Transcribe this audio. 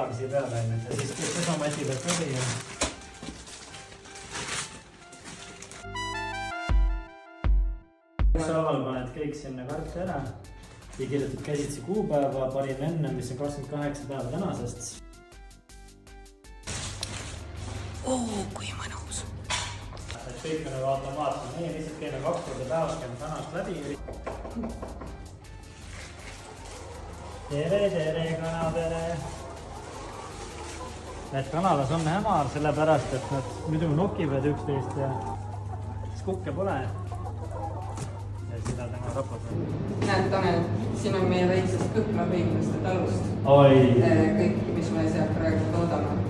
midagi siia peale ainult ja siis kõik pesamati pealt läbi ja... Ükshaaval paned kõik sinna karpi ära ja kirjutad käsitsi kuupäeva, panin enne, mis on 28 päeva tänasest. Kui mõnus. Kõik on nagu automaatne, meie lihtsalt käime 2 korda päevas käime kanast läbi. Tere kanapere! Need kanalas on hämar sellepärast, et nad muidu nokivad üksteist ja siis kukke pole. Ja seda tema rapad on. Näed, Tanel, siin on meie väiksest kõhklapõiglaste talust. Oi! Kõik, mis me sealt praegu toodame.